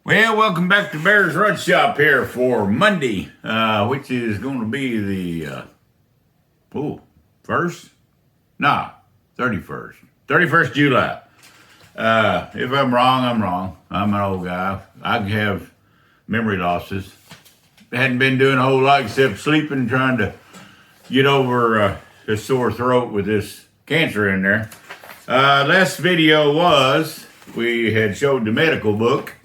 Well, welcome back to Bear's Rod Shop here for Monday, which is going to be the, 31st. 31st July. If I'm wrong, I'm wrong. I'm an old guy. I have memory losses. Hadn't been doing a whole lot except sleeping, trying to get over a sore throat with this cancer in there. Last video was, we had showed the medical book.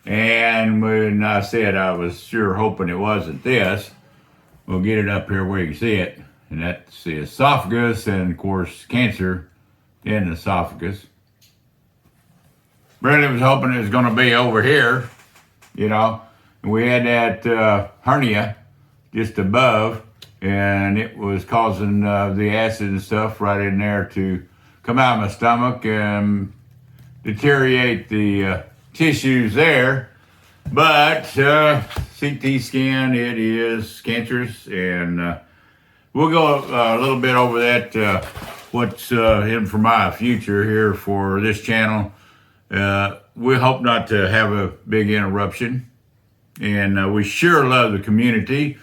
And when I said I was sure hoping it wasn't this, we'll get it up here where you can see it. And that's the esophagus and, of course, cancer in the esophagus. Really was hoping it was going to be over here, you know. And we had that hernia just above, and it was causing the acid and stuff right in there to come out of my stomach and deteriorate the tissues there. But CT scan, it is cancerous, and we'll go a little bit over that, what's in for my future here for this channel. We hope not to have a big interruption, and we sure love the community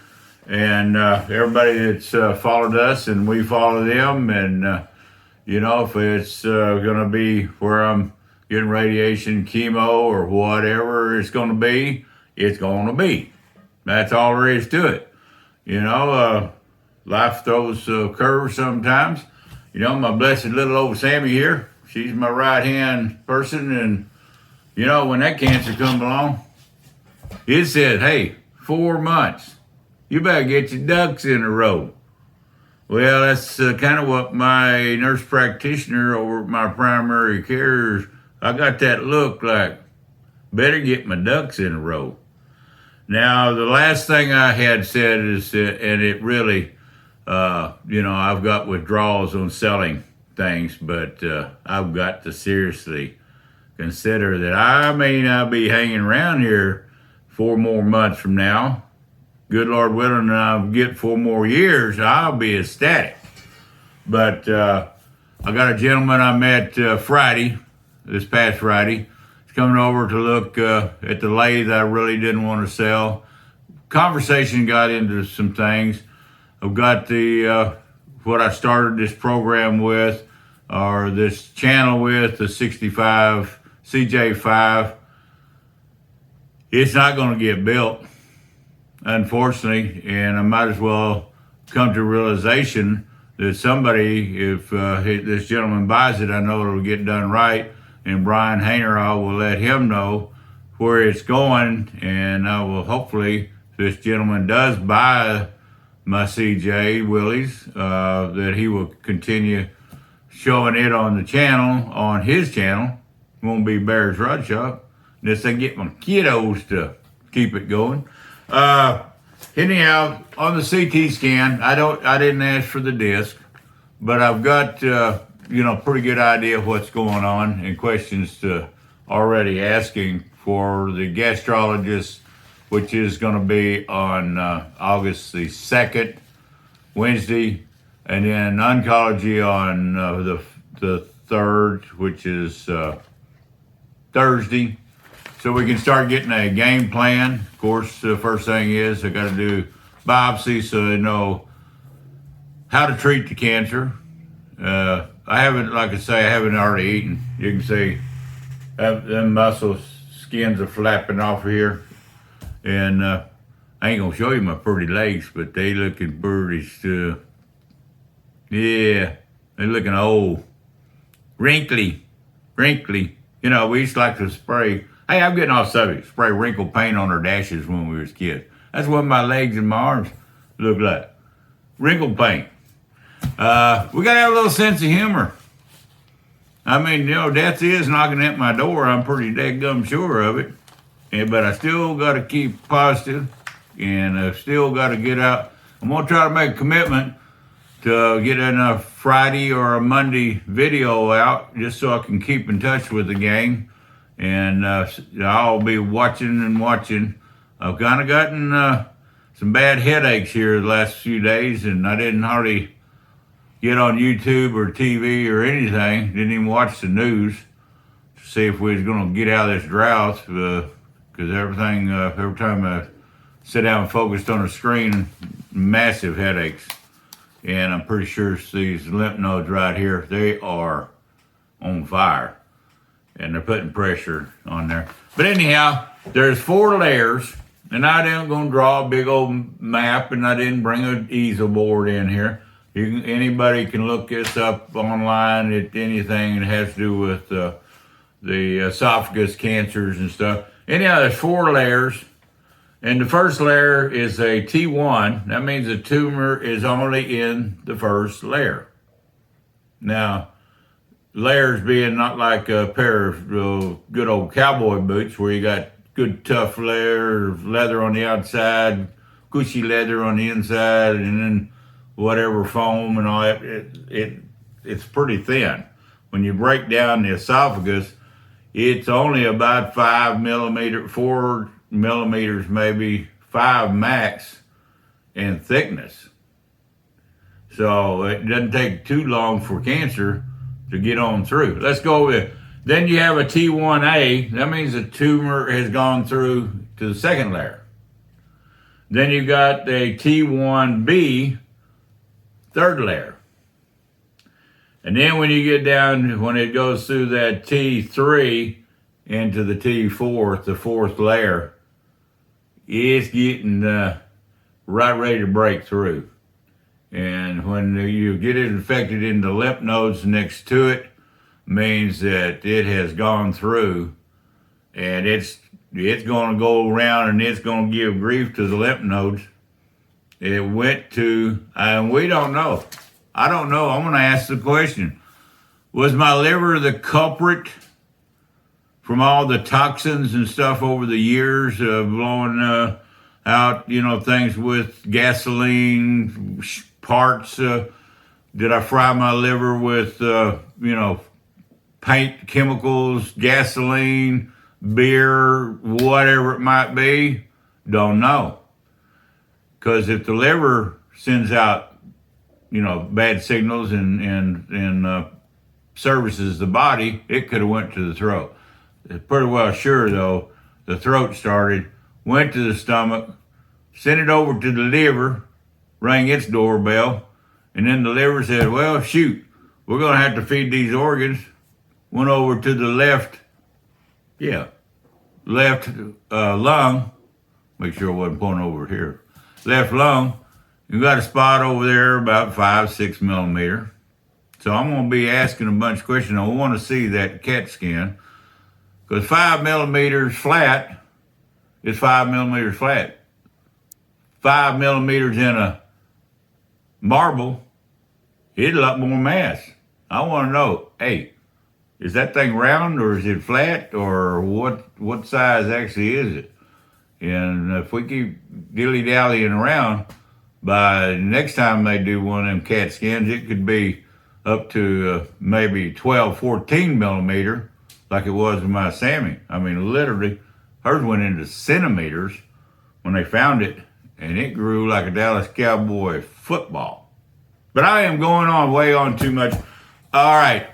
and everybody that's followed us, and we follow them. And you know, if it's gonna be where I'm getting radiation, chemo, or whatever it's going to be, it's going to be. That's all there is to it. You know, life throws curves sometimes. You know, my blessed little old Sammy here, she's my right-hand person, and, you know, when that cancer come along, it said, hey, 4 months. You better get your ducks in a row. Well, that's kind of what my nurse practitioner over at my primary care, I got that look like, better get my ducks in a row. Now, the last thing I had said is, and it really, you know, I've got withdrawals on selling things, but I've got to seriously consider that I may not be hanging around here 4 more months from now. Good Lord willing, and I'll get 4 more years, I'll be ecstatic. But I got a gentleman I met this past Friday. He's coming over to look at the lathe I really didn't want to sell. Conversation got into some things. I've got the what I started this program with, or this channel with, the 65 CJ5. It's not going to get built, unfortunately, and I might as well come to realization that somebody, if this gentleman buys it, I know it'll get done right. And Brian Hayner, I will let him know where it's going, and I will hopefully, if this gentleman does buy my CJ Willys, that he will continue showing it on the channel, on his channel. It won't be Bear's Rod Shop, unless I get my kiddos to keep it going. Anyhow, on the CT scan, I didn't ask for the disc, but I've got you know, pretty good idea of what's going on, and questions to already asking for the gastrologist, which is going to be on August the 2nd, Wednesday, and then oncology on the 3rd, which is Thursday. So we can start getting a game plan. Of course, the first thing is I got to do biopsy so they know how to treat the cancer. I haven't, like I say, I haven't already eaten. You can see them muscle skins are flapping off of here. And I ain't going to show you my pretty legs, but they looking pretty still. Yeah, they looking old. Wrinkly. You know, we used to like to spray. Hey, I'm getting off subject. Spray wrinkle paint on our dashes when we was kids. That's what my legs and my arms look like. Wrinkle paint. We gotta have a little sense of humor. I mean, you know, death is knocking at my door. I'm pretty dadgum sure of it. But I still gotta keep positive, and I still gotta get out. I'm gonna try to make a commitment to get a Friday or a Monday video out, just so I can keep in touch with the gang. And I'll be watching and watching. I've kind of gotten some bad headaches here the last few days, and I didn't hardly get on YouTube or TV or anything. Didn't even watch the news. see if we was gonna get out of this drought, because everything, every time I sit down and focused on the screen, massive headaches. And I'm pretty sure these lymph nodes right here, they are on fire. And they're putting pressure on there. But anyhow, there's 4 layers. And I didn't gonna draw a big old map, and I didn't bring an easel board in here. Anybody can look this up online at anything that has to do with the esophagus cancers and stuff. Anyhow, there's 4 layers. And the first layer is a T1. That means the tumor is only in the first layer. Now, layers being not like a pair of good old cowboy boots where you got good tough layer of leather on the outside, cushy leather on the inside, and then whatever foam and all that. It's pretty thin. When you break down the esophagus, it's only about 4 millimeters, maybe 5 max in thickness. So it doesn't take too long for cancer to get on through. Let's go with, then you have a T1A. That means the tumor has gone through to the second layer. Then you got a T1B, third layer. And then when you get down, when it goes through that T3 into the T4, the fourth layer, it's getting right ready to break through. And when you get it infected in the lymph nodes next to it, means that it has gone through, and it's going to go around and it's going to give grief to the lymph nodes. It went to, and we don't know. I don't know. I'm going to ask the question. Was my liver the culprit from all the toxins and stuff over the years of blowing out, things with gasoline, parts? Did I fry my liver with, paint, chemicals, gasoline, beer, whatever it might be? Don't know. Because if the liver sends out, bad signals and services the body, it could have went to the throat. It's pretty well sure, though, the throat started, went to the stomach, sent it over to the liver, rang its doorbell, and then the liver said, well, shoot, we're going to have to feed these organs. Went over to the left lung, make sure I wasn't pointing over here, left lung. You got a spot over there about 5-6 millimeter. So I'm going to be asking a bunch of questions. I want to see that CAT scan, because 5 millimeters flat is 5 millimeters flat. 5 millimeters in a marble, it's a lot more mass. I want to know, hey, is that thing round or is it flat, or what size actually is it? And if we keep dilly-dallying around, by next time they do one of them CAT scans, it could be up to maybe 12, 14 millimeter, like it was with my Sammy. I mean, literally, hers went into centimeters when they found it, and it grew like a Dallas Cowboy football. But I am going on way on too much. All right.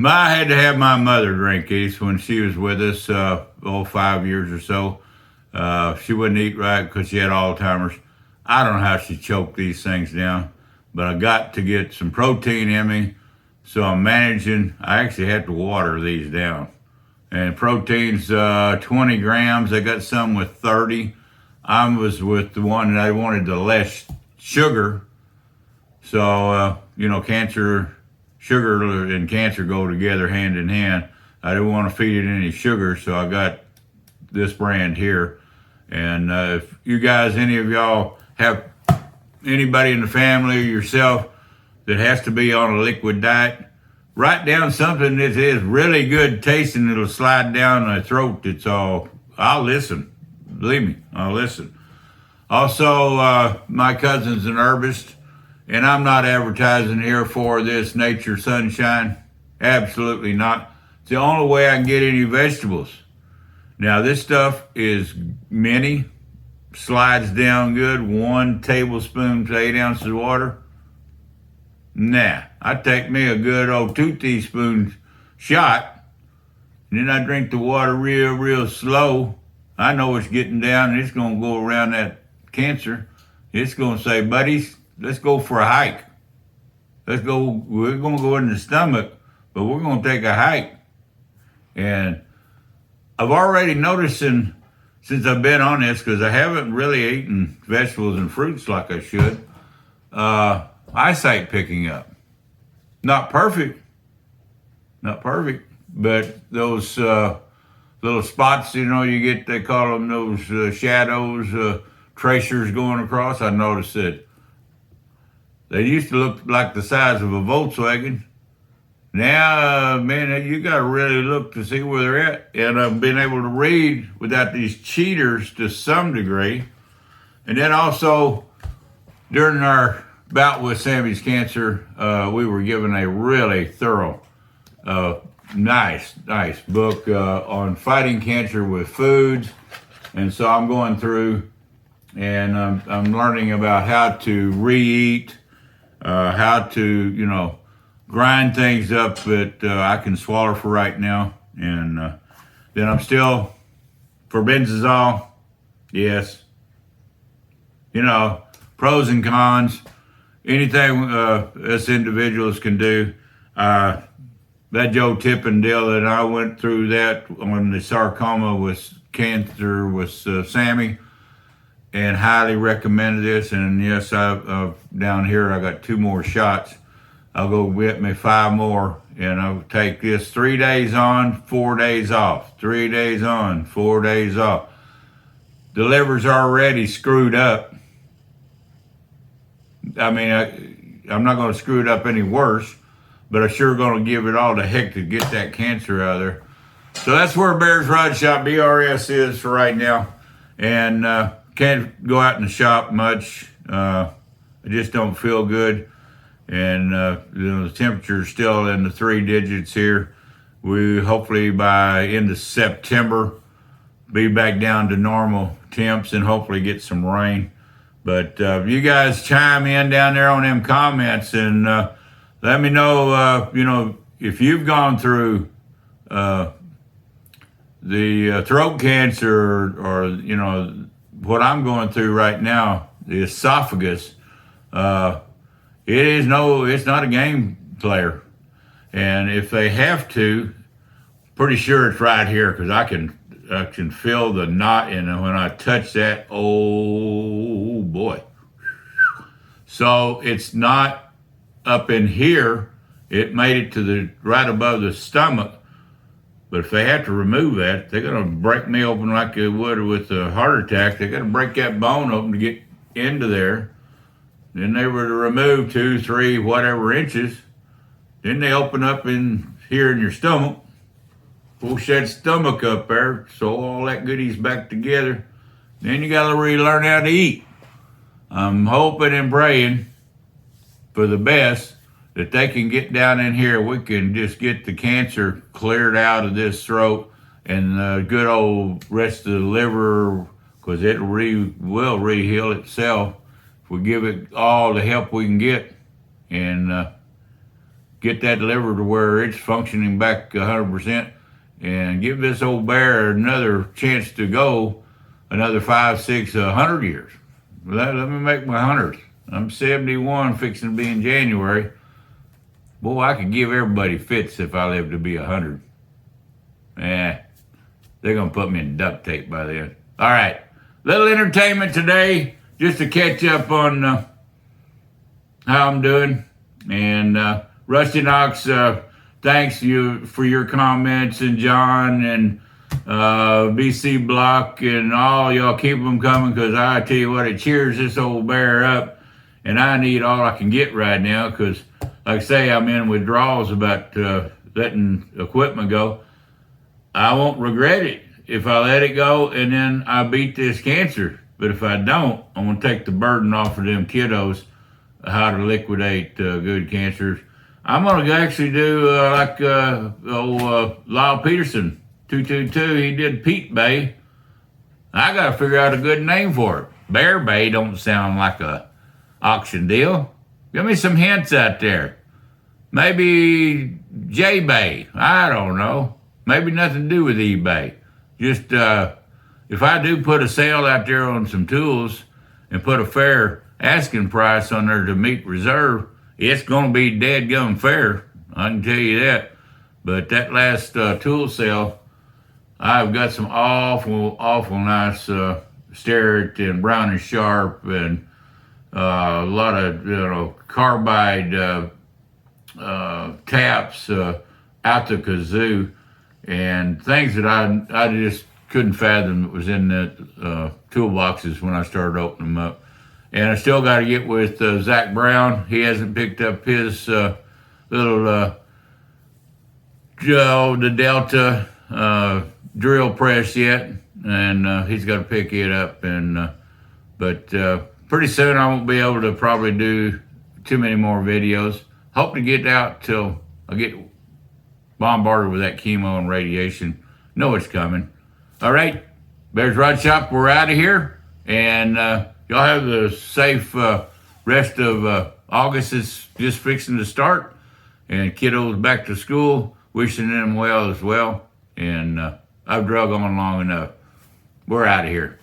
I had to have my mother drink these when she was with us, 5 years or so. She wouldn't eat right because she had Alzheimer's. I don't know how she choked these things down, but I got to get some protein in me, so I'm managing. I actually have to water these down. And protein's 20 grams. I got some with 30. I was with the one that I wanted the less sugar. So, sugar and cancer go together hand in hand. I didn't want to feed it any sugar, so I got this brand here. And if you guys, any of y'all have anybody in the family or yourself that has to be on a liquid diet, write down something that is really good tasting. It'll slide down my throat. I'll listen. Believe me, I'll listen. Also, my cousin's an herbist, and I'm not advertising here for this Nature Sunshine. Absolutely not. It's the only way I can get any vegetables. Now, this stuff is mini, slides down good, 1 tablespoon to 8 ounces of water. Nah, I take me a good old 2 teaspoons shot, and then I drink the water real slow, I know it's getting down and it's going to go around that cancer. It's going to say, buddies, let's go for a hike. We're going to go in the stomach, but we're going to take a hike. And I've already noticed since I've been on this, because I haven't really eaten vegetables and fruits like I should, eyesight picking up. Not perfect, but those little spots, you get, they call them those shadows, tracers going across. I noticed that they used to look like the size of a Volkswagen. Now, man, you got to really look to see where they're at. And I've been able to read without these cheaters to some degree. And then also, during our bout with Sammy's cancer, we were given a really thorough, nice book on fighting cancer with foods. And so I'm going through and I'm learning about how to re-eat, how to, grind things up that I can swallow for right now. And then I'm still for benzazole. Yes. Pros and cons. Anything us individuals can do. That Joe Tippin deal that I went through that on the sarcoma with cancer with Sammy, and highly recommended this. And yes, I've down here I got 2 more shots. I'll go get me 5 more, and I'll take this 3 days on, 4 days off. 3 days on, 4 days off. The liver's already screwed up. I mean, I'm not going to screw it up any worse, but I'm sure going to give it all the heck to get that cancer out of there. So that's where Bear's Rod Shop, BRS, is for right now. And can't go out in the shop much. I just don't feel good. And the temperature's still in the 3 digits here. We hopefully by end of September be back down to normal temps and hopefully get some rain. But you guys chime in down there on them comments and let me know, if you've gone through the throat cancer or what I'm going through right now, the esophagus. It's not a game player. And if they have to, pretty sure it's right here, because I can feel the knot in it when I touch that. Oh boy. So it's not up in here. It made it to the right above the stomach. But if they have to remove that, they're going to break me open like they would with a heart attack. They're going to break that bone open to get into there. Then they were to remove 2, 3, whatever inches. Then they open up in here in your stomach. Push that stomach up there, sew all that goodies back together. Then you got to relearn how to eat. I'm hoping and praying for the best that they can get down in here. We can just get the cancer cleared out of this throat and the good old rest of the liver, because it will re-heal itself. If we give it all the help we can get and get that liver to where it's functioning back 100% and give this old bear another chance to go another 5, 6, 100 years. Let me make my 100th. I'm 71, fixing to be in January. Boy, I could give everybody fits if I live to be 100. They're going to put me in duct tape by then. All right, little entertainment today, just to catch up on how I'm doing. And Rusty Knox, thanks you for your comments, and John and BC Block and all y'all, keep them coming, because I tell you what, it cheers this old bear up, and I need all I can get right now, because like I say, I'm in withdrawals about letting equipment go. I won't regret it if I let it go and then I beat this cancer. But if I don't, I'm going to take the burden off of them kiddos, how to liquidate good cancers. I'm going to actually do like Lyle Peterson, 222. He did Pete Bay. I got to figure out a good name for it. Bear Bay don't sound like a auction deal. Give me some hints out there. maybe J-Bay. I don't know. Maybe nothing to do with eBay. Just if I do put a sale out there on some tools and put a fair asking price on there to meet reserve, it's going to be dead-gum fair. I can tell you that. But that last tool sale, I've got some awful nice Starrett and Brown and Sharp and a lot of carbide taps out the kazoo, and things that I just couldn't fathom that was in the toolboxes when I started opening them up. And I still got to get with Zach Brown. He hasn't picked up his little the Delta drill press yet, and he's got to pick it up. And but pretty soon I won't be able to probably do too many more videos. Hope to get out till I get bombarded with that chemo and radiation. Know it's coming. All right, Bears Rod Shop, we're out of here, and y'all have the safe rest of August. Is just fixing to start, and kiddos back to school. Wishing them well as well. And I've drug on long enough. We're out of here.